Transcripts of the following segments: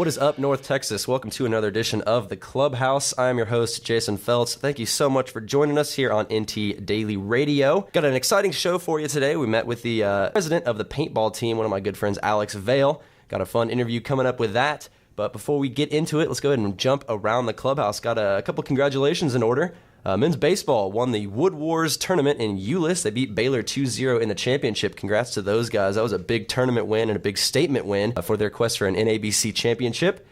What is up, North Texas? Welcome to another edition of the Clubhouse. I am your host, Jason Feltz. Thank you so much for joining us here on NT Daily Radio. Got an exciting show for you today. We met with the president of the paintball team, one of my good friends, Alex Vale. Got a fun interview coming up with that. But before we get into it, let's go ahead and jump around the Clubhouse. Got a couple congratulations in order. Men's baseball won the Wood Wars tournament in Euless. They beat Baylor 2-0 in the championship. Congrats to those guys. That was a big tournament win and a big statement win for their quest for an NABC championship.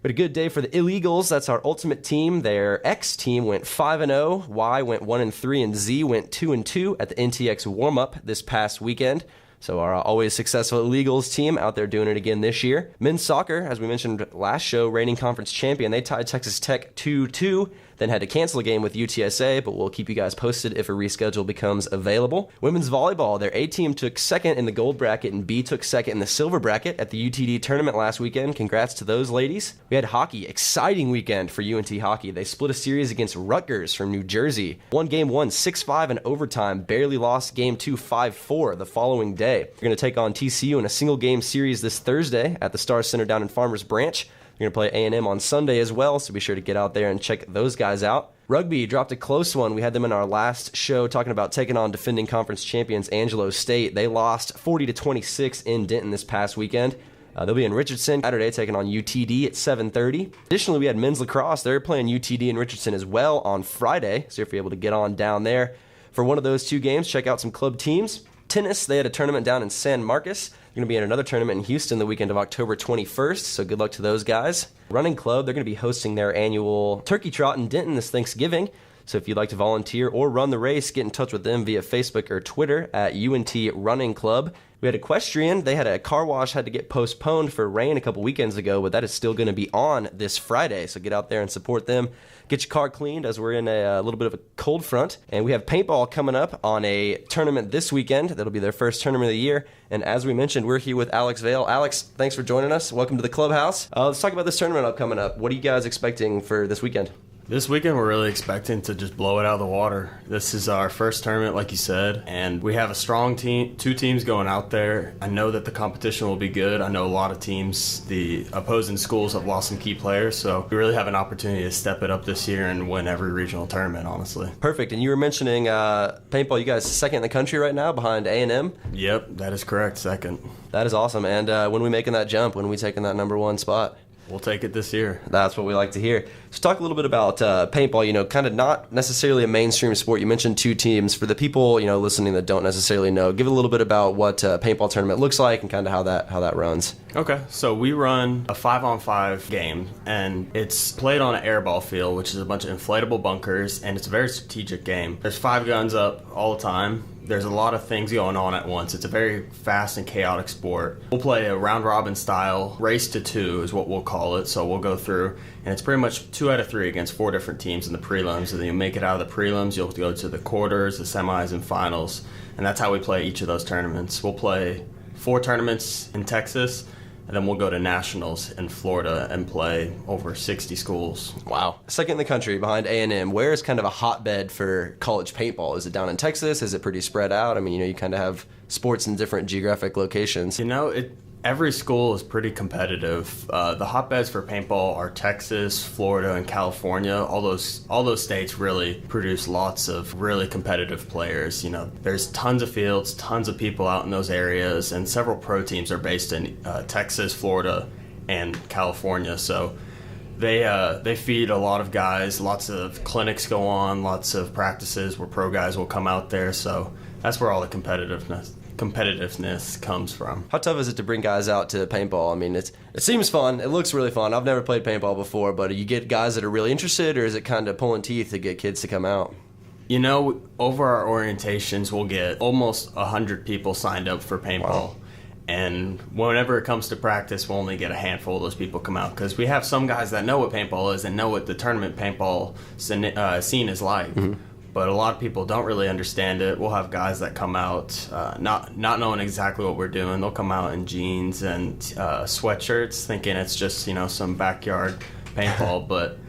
But a good day for the Illegals. That's our ultimate team. Their X team went 5-0. Y went 1-3, and Z went 2-2 at the NTX warm-up this past weekend. So our always successful Illegals team out there doing it again this year. Men's soccer, as we mentioned last show, reigning conference champion. They tied Texas Tech 2-2, then had to cancel a game with UTSA, but we'll keep you guys posted if a reschedule becomes available. Women's volleyball, their A team took second in the gold bracket and B took second in the silver bracket at the UTD tournament last weekend. Congrats to those ladies. We had hockey, exciting weekend for UNT hockey. They split a series against Rutgers from New Jersey. Won game 1 6-5 in overtime, barely lost game 2 5-4 the following day. We're going to take on TCU in a single game series this Thursday at the Star Center down in Farmers Branch. We're going to play A&M on Sunday as well, so be sure to get out there and check those guys out. Rugby dropped a close one. We had them in our last show talking about taking on defending conference champions Angelo State. They lost 40-26 in Denton this past weekend. They'll be in Richardson Saturday taking on UTD at 7:30. Additionally, we had men's lacrosse. They're playing UTD in Richardson as well on Friday, so if you're able to get on down there for one of those two games, check out some club teams. Tennis, they had a tournament down in San Marcos. They're going to be in another tournament in Houston the weekend of October 21st, so good luck to those guys. Running Club, they're going to be hosting their annual Turkey Trot in Denton this Thanksgiving. So if you'd like to volunteer or run the race, get in touch with them via Facebook or Twitter at UNT Running Club. We had Equestrian. They had a car wash had to get postponed for rain a couple weekends ago, but that is still going to be on this Friday. So get out there and support them. Get your car cleaned as we're in a little bit of a cold front. And we have paintball coming up on a tournament this weekend. That'll be their first tournament of the year. And as we mentioned, we're here with Alex Vale. Alex, thanks for joining us. Welcome to the Clubhouse. Let's talk about this tournament coming up. What are you guys expecting for this weekend? This weekend, we're really expecting to just blow it out of the water. This is our first tournament, like you said, and we have a strong team, two teams going out there. I know that the competition will be good. I know a lot of teams, the opposing schools have lost some key players, so we really have an opportunity to step it up this year and win every regional tournament, honestly. Perfect. And you were mentioning paintball. You guys second in the country right now behind A&M? Yep, that is correct, second. That is awesome. And when are we making that jump? When are we taking that number one spot? We'll take it this year. That's what we like to hear. So talk a little bit about paintball, kind of not necessarily a mainstream sport. You mentioned two teams. For the people, listening that don't necessarily know, give a little bit about what a paintball tournament looks like and kind of how that runs. Okay, so we run a 5-on-5 game, and it's played on an airball field, which is a bunch of inflatable bunkers, and it's a very strategic game. There's 5 guns up all the time. There's a lot of things going on at once. It's a very fast and chaotic sport. We'll play a round-robin style, race to 2 is what we'll call it. So we'll go through, and it's pretty much 2 out of 3 against 4 different teams in the prelims. And then you make it out of the prelims, you'll go to the quarters, the semis, and finals. And that's how we play each of those tournaments. We'll play 4 tournaments in Texas, and then we'll go to nationals in Florida and play over 60 schools. Wow. Second in the country behind A&M. Where is kind of a hotbed for college paintball? Is it down in Texas? Is it pretty spread out? I mean, you kind of have sports in different geographic locations. Every school is pretty competitive. The hotbeds for paintball are Texas, Florida, and California. All those states really produce lots of really competitive players. There's tons of fields, tons of people out in those areas, and several pro teams are based in Texas, Florida, and California. So they feed a lot of guys. Lots of clinics go on, lots of practices where pro guys will come out there. So that's where all the competitiveness comes from. How tough is it to bring guys out to paintball? I mean, it seems fun. It looks really fun. I've never played paintball before, but you get guys that are really interested, or is it kind of pulling teeth to get kids to come out? Over our orientations, we'll get almost 100 people signed up for paintball. Wow. And whenever it comes to practice, we'll only get a handful of those people come out, because we have some guys that know what paintball is and know what the tournament paintball scene is like. Mm-hmm. But a lot of people don't really understand it. We'll have guys that come out not knowing exactly what we're doing. They'll come out in jeans and sweatshirts thinking it's just, some backyard paintball. But,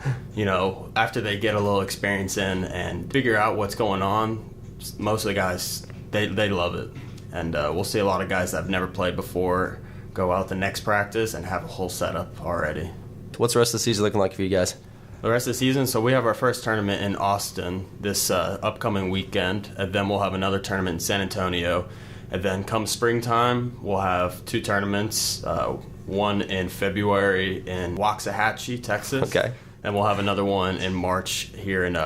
after they get a little experience in and figure out what's going on, most of the guys, they love it. And we'll see a lot of guys that have never played before go out the next practice and have a whole setup already. What's the rest of the season looking like for you guys? The rest of the season, so we have our first tournament in Austin this upcoming weekend, and then we'll have another tournament in San Antonio. And then come springtime, we'll have 2 tournaments, one in February in Waxahachie, Texas. Okay. And we'll have another one in March here in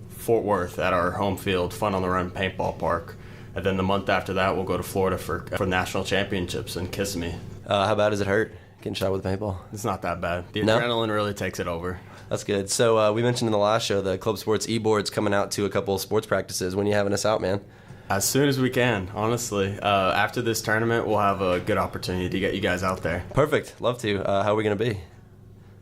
Fort Worth at our home field, Fun on the Run Paintball Park. And then the month after that, we'll go to Florida for national championships in Kissimmee. How bad does it hurt getting shot with a paintball? It's not that bad. The No? adrenaline really takes it over. That's good. So we mentioned in the last show the Club Sports e-board's coming out to a couple of sports practices. When are you having us out, man? As soon as we can, honestly. After this tournament, we'll have a good opportunity to get you guys out there. Perfect. Love to. How are we going to be?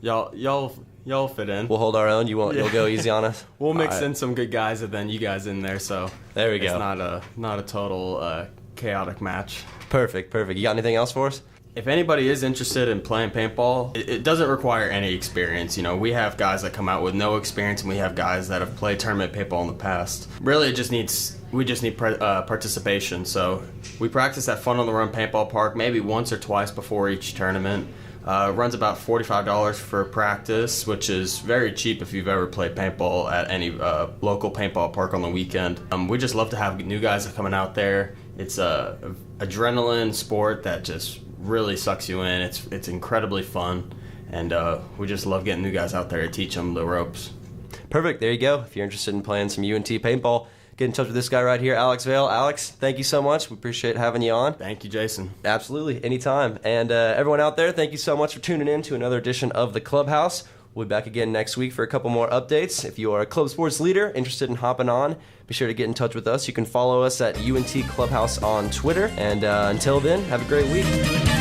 Y'all fit in. We'll hold our own. You won't. You'll go easy on us. We'll mix in some good guys and then you guys in there. So there we go. It's not a total chaotic match. Perfect. You got anything else for us? If anybody is interested in playing paintball, it doesn't require any experience. You know, we have guys that come out with no experience, and we have guys that have played tournament paintball in the past. Really, we just need participation. So we practice at Fun on the Run Paintball Park maybe once or twice before each tournament. Runs about $45 for practice, which is very cheap if you've ever played paintball at any local paintball park on the weekend. We just love to have new guys coming out there. It's a adrenaline sport that just really sucks you in. It's incredibly fun, and we just love getting new guys out there to teach them the ropes. Perfect. There you go. If you're interested in playing some UNT paintball, get in touch with this guy right here, Alex Vale. Alex, thank you so much. We appreciate having you on. Thank you, Jason. Absolutely. Anytime. And everyone out there, thank you so much for tuning in to another edition of The Clubhouse. We'll be back again next week for a couple more updates. If you are a Club Sports leader interested in hopping on, be sure to get in touch with us. You can follow us at UNT Clubhouse on Twitter. And until then, have a great week.